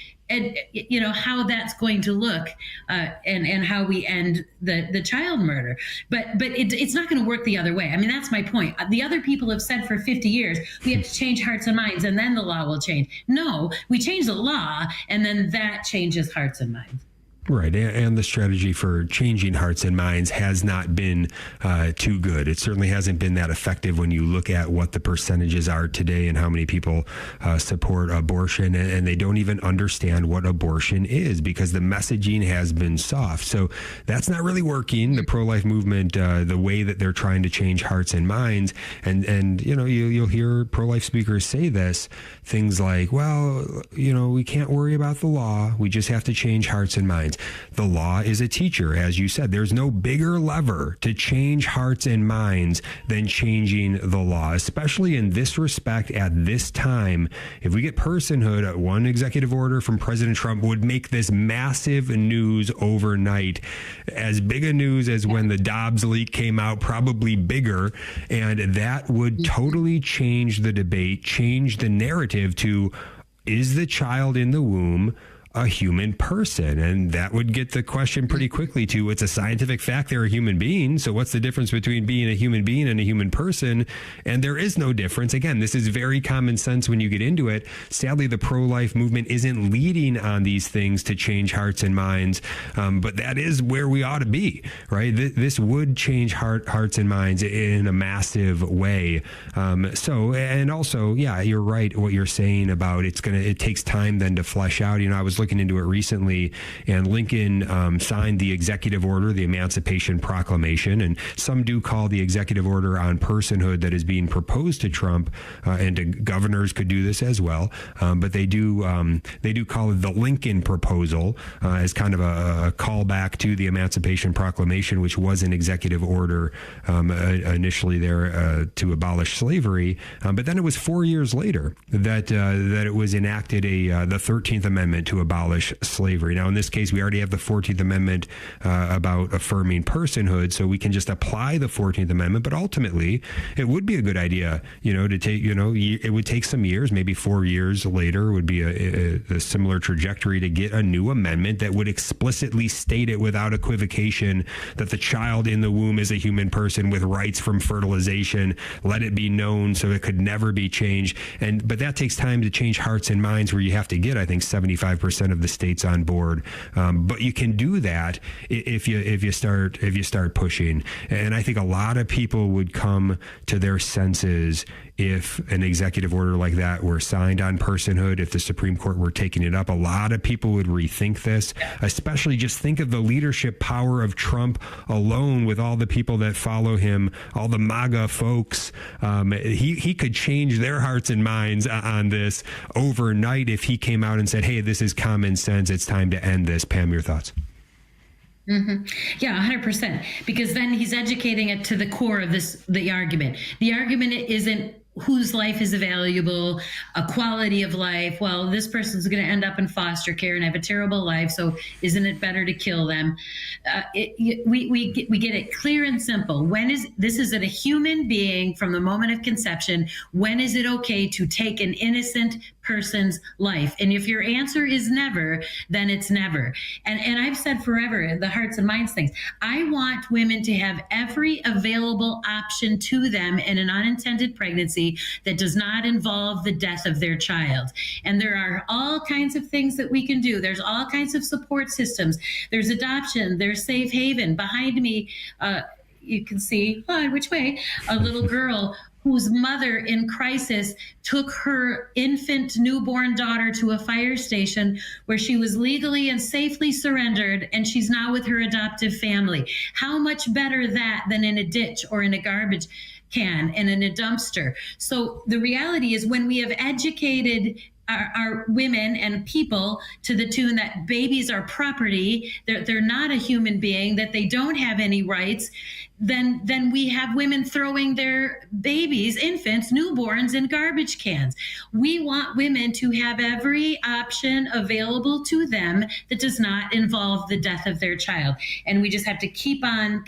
how that's going to look and how we end the child murder. But it's not going to work the other way. I mean, that's my point. The other people have said for 50 years, we have to change hearts and minds and then the law will change. No, we change the law and then that changes hearts and minds. Right. And the strategy for changing hearts and minds has not been too good. It certainly hasn't been that effective when you look at what the percentages are today and how many people support abortion. And they don't even understand what abortion is because the messaging has been soft. So that's not really working. The pro-life movement, the way that they're trying to change hearts and minds. And you'll hear pro-life speakers say this, things like, well, we can't worry about the law. We just have to change hearts and minds. The law is a teacher. As you said, there's no bigger lever to change hearts and minds than changing the law, especially in this respect at this time. If we get personhood, one executive order from President Trump would make this massive news overnight. As big a news as when the Dobbs leak came out, probably bigger. And that would totally change the debate, change the narrative to, is the child in the womb a human person? And that would get the question pretty quickly to, it's a scientific fact they're a human being. So what's the difference between being a human being and a human person? And there is no difference. Again, this is very common sense when you get into it. Sadly, the pro-life movement isn't leading on these things to change hearts and minds. But that is where we ought to be, right? This would change hearts and minds in a massive way. And also, yeah, you're right. What you're saying about it takes time then to flesh out. I was looking looking into it recently, and Lincoln signed the executive order, the Emancipation Proclamation, and some do call the executive order on personhood that is being proposed to Trump, and governors could do this as well, but they do call it the Lincoln proposal, as kind of a callback to the Emancipation Proclamation, which was an executive order initially there to abolish slavery, but then it was 4 years later that it was enacted the 13th Amendment to abolish slavery. Now, in this case, we already have the 14th Amendment about affirming personhood, so we can just apply the 14th Amendment. But ultimately, it would be a good idea, to take, it would take some years, maybe 4 years later would be a similar trajectory to get a new amendment that would explicitly state it without equivocation that the child in the womb is a human person with rights from fertilization. Let it be known so it could never be changed. But that takes time to change hearts and minds, where you have to get, I think, 75% of the states on board. But you can do that if you start pushing. And I think a lot of people would come to their senses if an executive order like that were signed on personhood, if the Supreme Court were taking it up. A lot of people would rethink this, especially just think of the leadership power of Trump alone with all the people that follow him, all the MAGA folks. He could change their hearts and minds on this overnight if he came out and said, hey, this is common sense. It's time to end this. Pam, your thoughts? Mm-hmm. Yeah, 100%. Because then he's educating it to the core of the argument. The argument isn't whose life is valuable, a quality of life. Well, this person's going to end up in foster care and have a terrible life, so isn't it better to kill them? We get it clear and simple. This is a human being from the moment of conception. When is it okay to take an innocent person's life? And if your answer is never, then it's never. And I've said forever, the hearts and minds things. I want women to have every available option to them in an unintended pregnancy that does not involve the death of their child. And there are all kinds of things that we can do. There's all kinds of support systems. There's adoption. There's safe haven. Behind me, you can see, which way, a little girl whose mother in crisis took her infant newborn daughter to a fire station where she was legally and safely surrendered, and she's now with her adoptive family. How much better that than in a ditch or in a garbage can and in a dumpster? So the reality is, when we have educated our women and people to the tune that babies are property, they're not a human being, that they don't have any rights, then we have women throwing their babies, infants, newborns in garbage cans. We want women to have every option available to them that does not involve the death of their child. And we just have to keep on,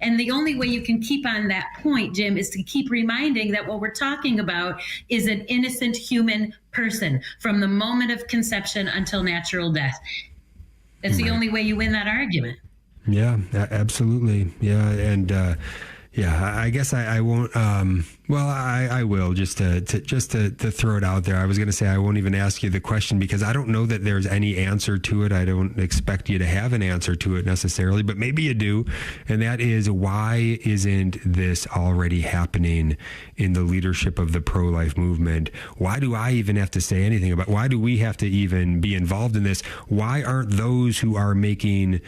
and the only way you can keep on that point, Jim, is to keep reminding that what we're talking about is an innocent human person from the moment of conception until natural death. That's the only way you win that argument. Yeah, absolutely. Yeah. And, I guess I won't, I will just to throw it out there. I was going to say, I won't even ask you the question because I don't know that there's any answer to it. I don't expect you to have an answer to it necessarily, but maybe you do. And that is, why isn't this already happening in the leadership of the pro-life movement? Why do I even have to say anything about, why do we have to even be involved in this? Why aren't those who are making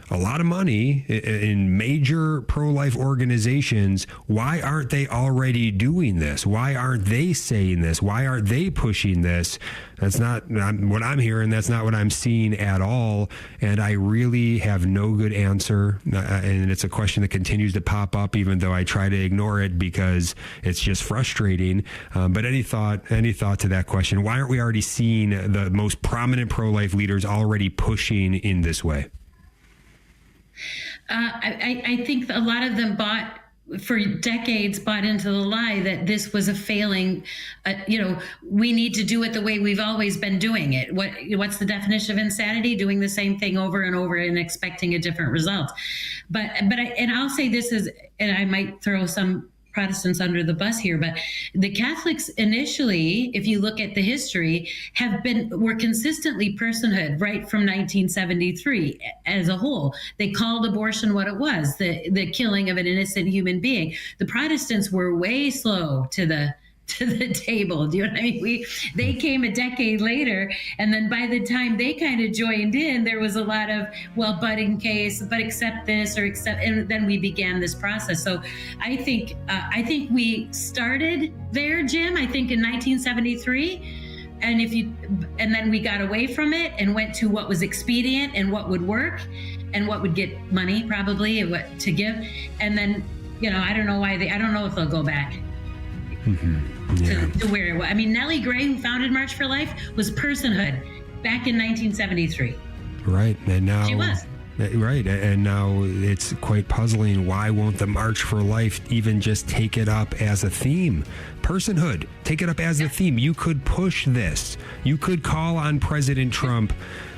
a lot of money in major pro-life organizations, why aren't they already doing this? Why aren't they saying this? Why aren't they pushing this? That's not what I'm hearing. That's not what I'm seeing at all. And I really have no good answer. And it's a question that continues to pop up, even though I try to ignore it because it's just frustrating. But any thought to that question? Why aren't we already seeing the most prominent pro-life leaders already pushing in this way? I think a lot of them for decades bought into the lie that this was a failing. We need to do it the way we've always been doing it. What's the definition of insanity? Doing the same thing over and over and expecting a different result. But I'll say this is, and I might throw some Protestants under the bus here, but the Catholics initially, if you look at the history, were consistently personhood right from 1973 as a whole. They called abortion what it was, the killing of an innocent human being. The Protestants were way slow to the to the table. Do you know what I mean? They came a decade later, and then by the time they kind of joined in, there was a lot of, well, but in case, but accept this or accept, and then we began this process. So I think we started there, Jim. I think in 1973. And then we got away from it and went to what was expedient and what would work and what would get money probably and what to give. And then, I don't know I don't know if they'll go back to where it was. I mean, Nellie Gray, who founded March for Life, was personhood back in 1973. Right. And now she was. Right. And now it's quite puzzling. Why won't the March for Life even just take it up as a theme? Personhood. Take it up as a theme. You could push this. You could call on President Trump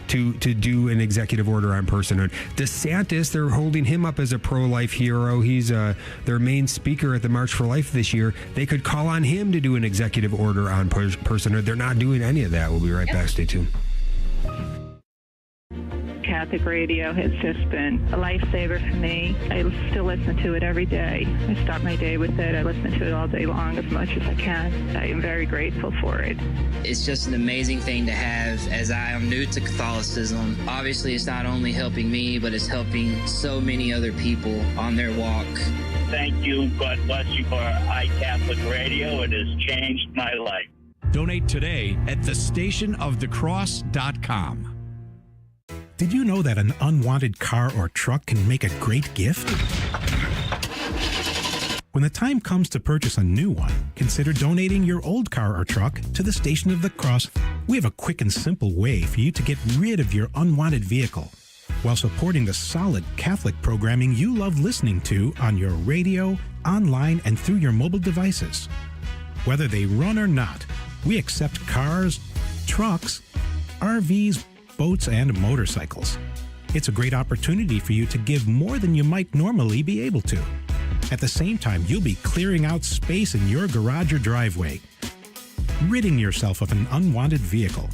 to do an executive order on personhood. DeSantis, they're holding him up as a pro-life hero. He's their main speaker at the March for Life this year. They could call on him to do an executive order on personhood. They're not doing any of that. We'll be right back. Stay tuned. Catholic radio has just been a lifesaver for me. I still listen to it every day. I start my day with it. I listen to it all day long as much as I can. I am very grateful for it. It's just an amazing thing to have, as I am new to Catholicism. Obviously, it's not only helping me, but it's helping so many other people on their walk. Thank you. God bless you for iCatholic Radio. It has changed my life. Donate today at thestationofthecross.com. Did you know that an unwanted car or truck can make a great gift? When the time comes to purchase a new one, consider donating your old car or truck to the Station of the Cross. We have a quick and simple way for you to get rid of your unwanted vehicle while supporting the solid Catholic programming you love listening to on your radio, online, and through your mobile devices. Whether they run or not, we accept cars, trucks, RVs, boats, and motorcycles. It's a great opportunity for you to give more than you might normally be able to. At the same time, you'll be clearing out space in your garage or driveway, ridding yourself of an unwanted vehicle.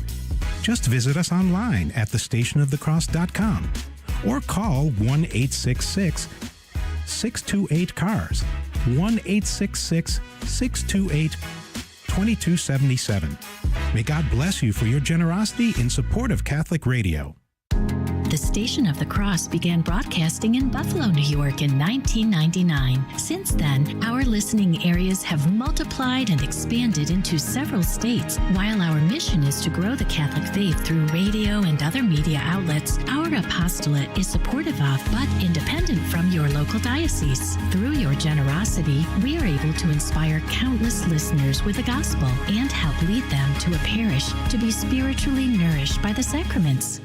Just visit us online at thestationofthecross.com or call 1-866-628-CARS, 1-866-628-2277. May God bless you for your generosity in support of Catholic Radio. The Station of the Cross began broadcasting in Buffalo, New York in 1999. Since then, our listening areas have multiplied and expanded into several states. While our mission is to grow the Catholic faith through radio and other media outlets, our apostolate is supportive of but independent from your local diocese. Through your generosity, we are able to inspire countless listeners with the gospel and help lead them to a parish to be spiritually nourished by the sacraments.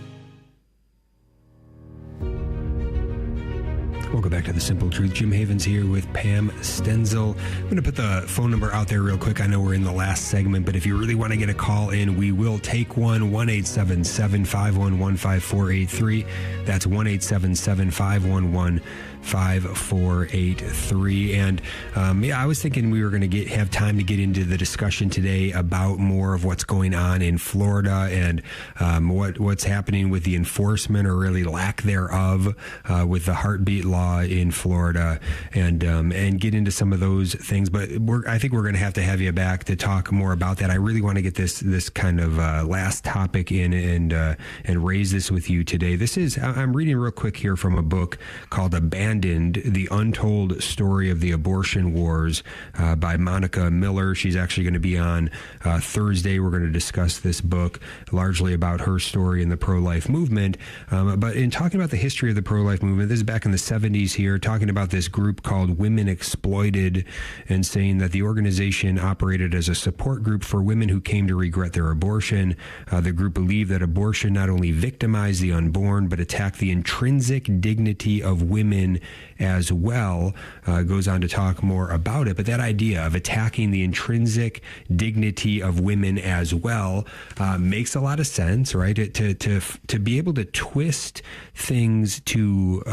Welcome back to The Simple Truth. Jim Havens here with Pam Stenzel. I'm going to put the phone number out there real quick. I know we're in the last segment, but if you really want to get a call in, we will take one. 1-877-511-5483. That's 1-877-511-5483. And I was thinking we were going to have time to get into the discussion today about more of what's going on in Florida and what's happening with the enforcement or really lack thereof with the heartbeat law in Florida, and get into some of those things. But I think we're going to have you back to talk more about that. I really want to get this kind of last topic in and raise this with you today. I'm reading real quick here from a book called Abandoned: The Untold Story of the Abortion Wars by Monica Miller. She's actually going to be on Thursday. We're going to discuss this book largely about her story in the pro-life movement. But in talking about the history of the pro-life movement, this is back in the 70s here, talking about this group called Women Exploited and saying that the organization operated as a support group for women who came to regret their abortion. The group believed that abortion not only victimized the unborn, but attacked the intrinsic dignity of women as well. Goes on to talk more about it, but that idea of attacking the intrinsic dignity of women as well makes a lot of sense, right? To be able to twist things to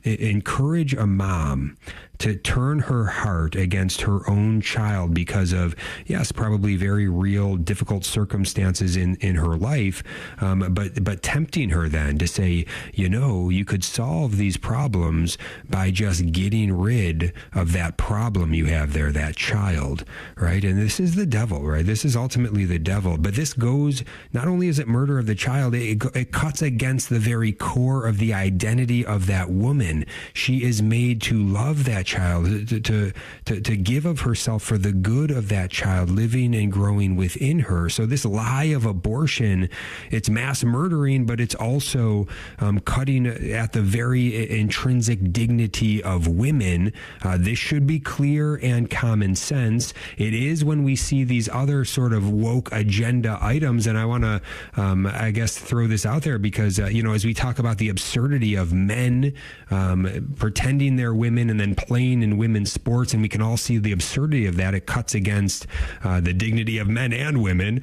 encourage a mom to turn her heart against her own child because of, yes, probably very real, difficult circumstances in her life, but tempting her then to say, you could solve these problems by just getting rid of that problem you have there, that child, right? And this is the devil, right? This is ultimately the devil. But this goes, not only is it murder of the child, it cuts against the very core of the identity of that woman. She is made to love that child, to give of herself for the good of that child living and growing within her. So this lie of abortion, it's mass murdering, but it's also cutting at the very intrinsic dignity of women. This should be clear and common sense. It is when we see these other sort of woke agenda items, and I want to, I guess, throw this out there because, as we talk about the absurdity of men pretending they're women and then playing in women's sports, and we can all see the absurdity of that. It cuts against the dignity of men and women.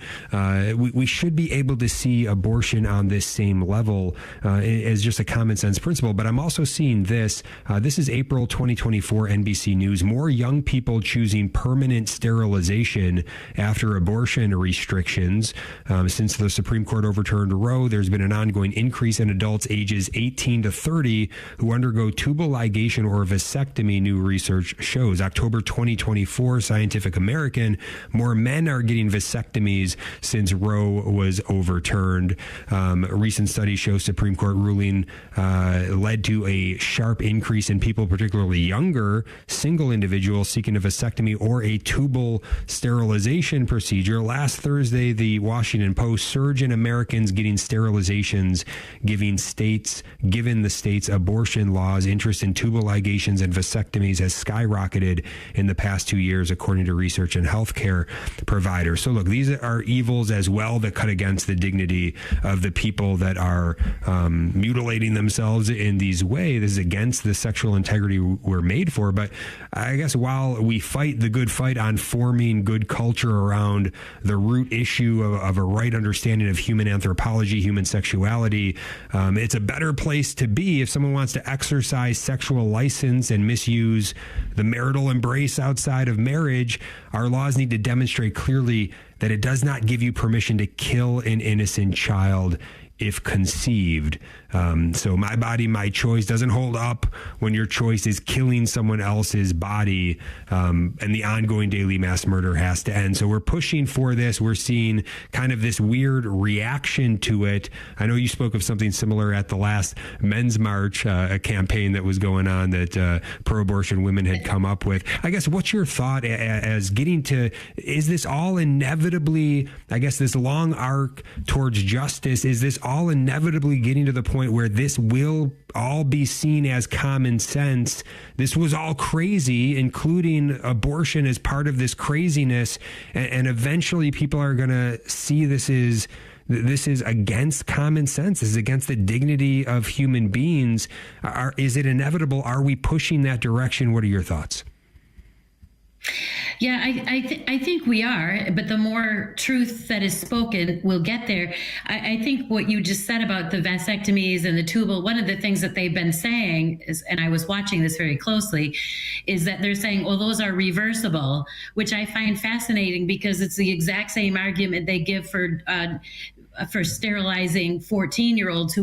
We should be able to see abortion on this same level as just a common sense principle. But I'm also seeing this. This is April 2024 NBC News. More young people choosing permanent sterilization after abortion restrictions. Since the Supreme Court overturned Roe, there's been an ongoing increase in adults ages 18 to 30 who undergo tubal ligation or vasectomy, new research shows. October 2024, Scientific American, more men are getting vasectomies since Roe was overturned. A recent study shows Supreme Court ruling led to a sharp increase in people, particularly younger, single individuals seeking a vasectomy or a tubal sterilization procedure. Last Thursday, the Washington Post, surge in Americans getting sterilizations, given the state's abortion laws. Interest in tubal ligations and vasectomies has skyrocketed in the past 2 years, according to research and healthcare providers. So look, these are evils as well that cut against the dignity of the people that are mutilating themselves in these ways. This is against the sexual integrity we're made for. But I guess while we fight the good fight on forming good culture around the root issue of a right understanding of human anthropology, human sexuality, it's a better place to be if someone wants to exercise sexual license and misuse the marital embrace outside of marriage. Our laws need to demonstrate clearly that it does not give you permission to kill an innocent child if conceived. So my body, my choice doesn't hold up when your choice is killing someone else's body, and the ongoing daily mass murder has to end. So we're pushing for this. We're seeing kind of this weird reaction to it. I know you spoke of something similar at the last Men's March, a campaign that was going on that pro-abortion women had come up with. I guess what's your thought as getting to, is this all inevitably, I guess this long arc towards justice, is this all inevitably getting to the point where this will all be seen as common sense? This was all crazy, including abortion as part of this craziness, and eventually people are going to see this is against common sense. This is against the dignity of human beings. Is it inevitable? Are we pushing that direction? What are your thoughts? Yeah, I think we are, but the more truth that is spoken, we'll get there. I think what you just said about the vasectomies and the tubal, one of the things that they've been saying is, and I was watching this very closely, is that they're saying, well, those are reversible, which I find fascinating because it's the exact same argument they give for sterilizing 14-year-olds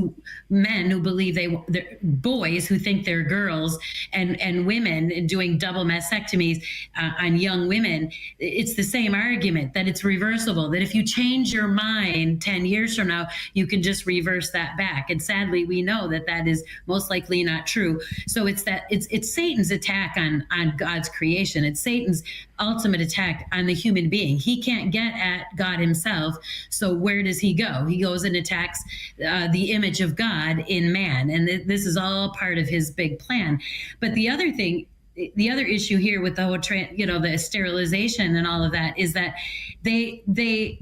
men who believe they're boys who think they're girls, and women doing double mastectomies on young women. It's the same argument that it's reversible, that if you change your mind 10 years from now, you can just reverse that back. And sadly, we know that is most likely not true. So it's Satan's attack on God's creation. It's Satan's ultimate attack on the human being. He can't get at God himself. So where does he go? He goes and attacks the image of God in man. And this is all part of his big plan. But the other issue here with the whole, the sterilization and all of that is that it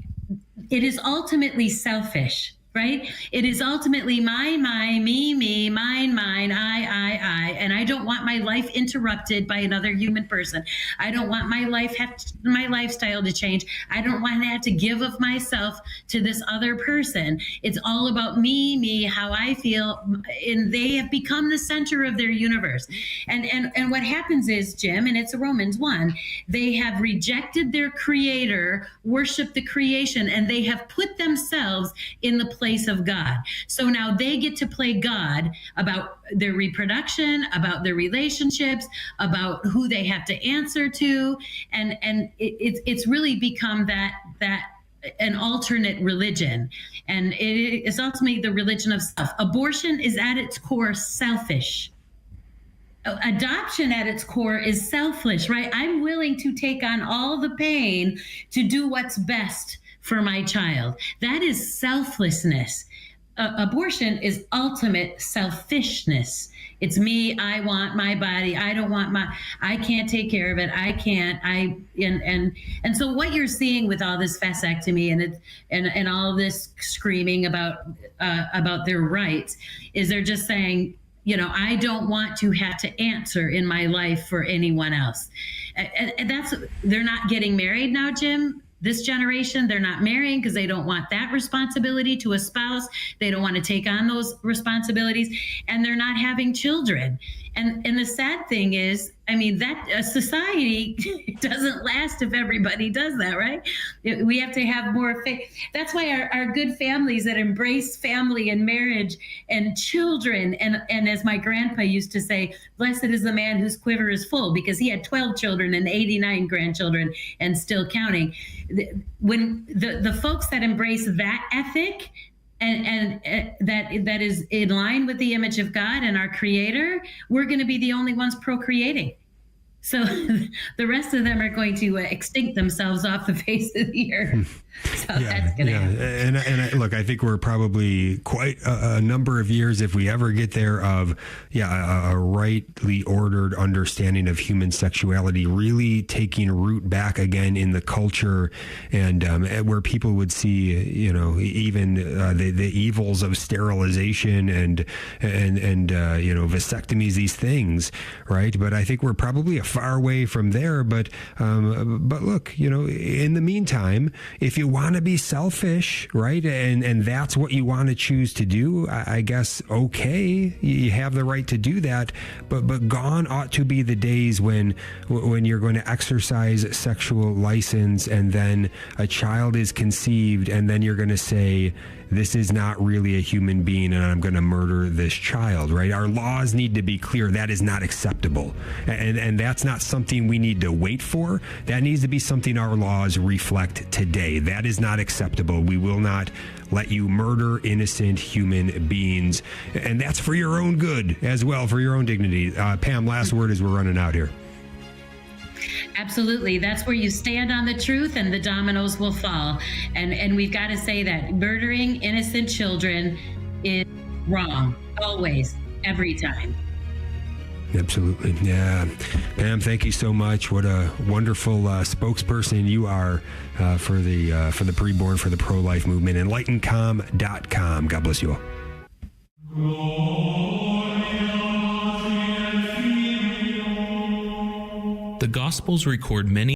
is ultimately selfish right? It is ultimately my, me, mine, I, and I don't want my life interrupted by another human person. I don't want my lifestyle to change. I don't want to have to give of myself to this other person. It's all about me, how I feel, and they have become the center of their universe. And what happens is, Jim, and it's Romans 1, they have rejected their creator, worshiped the creation, and they have put themselves in the place of God. So now they get to play God about their reproduction, about their relationships, about who they have to answer to, and it's really become that an alternate religion, and it is ultimately the religion of self. Abortion is at its core selfish. Adoption at its core is selfish, right? I'm willing to take on all the pain to do what's best for my child. That is selflessness. Abortion is ultimate selfishness. It's me. I want my body. I don't want I can't take care of it. I can't. And so what you're seeing with all this vasectomy and all this screaming about their rights is they're just saying, I don't want to have to answer in my life for anyone else. And they're not getting married now, Jim. This generation, they're not marrying because they don't want that responsibility to a spouse. They don't want to take on those responsibilities, and they're not having children. And the sad thing is, that a society doesn't last if everybody does that, right? We have to have more faith. That's why our good families that embrace family and marriage and children, and as my grandpa used to say, blessed is the man whose quiver is full, because he had 12 children and 89 grandchildren and still counting. When the folks that embrace that ethic, and that is in line with the image of God and our Creator, we're going to be the only ones procreating. So the rest of them are going to extinct themselves off the face of the earth. So that's going to happen. And look, I think we're probably quite a number of years, if we ever get there, of a rightly ordered understanding of human sexuality really taking root back again in the culture, and where people would see, even the evils of sterilization and vasectomies, these things, right? But I think we're probably a far way from there. But look, in the meantime, if you want to be selfish, right, and that's what you want to choose to do, I guess, okay, you have the right to do that, but gone ought to be the days when you're going to exercise sexual license, and then a child is conceived, and then you're going to say, this is not really a human being, and I'm going to murder this child, right? Our laws need to be clear. That is not acceptable. And that's not something we need to wait for. That needs to be something our laws reflect today. That is not acceptable. We will not let you murder innocent human beings. And that's for your own good as well, for your own dignity. Pam, last word as we're running out here. Absolutely. That's where you stand on the truth and the dominoes will fall. And we've got to say that murdering innocent children is wrong. Always. Every time. Absolutely. Yeah. Pam, thank you so much. What a wonderful spokesperson you are for the preborn, for the pro-life movement. EnlightenCom.com. God bless you all. The Gospels record many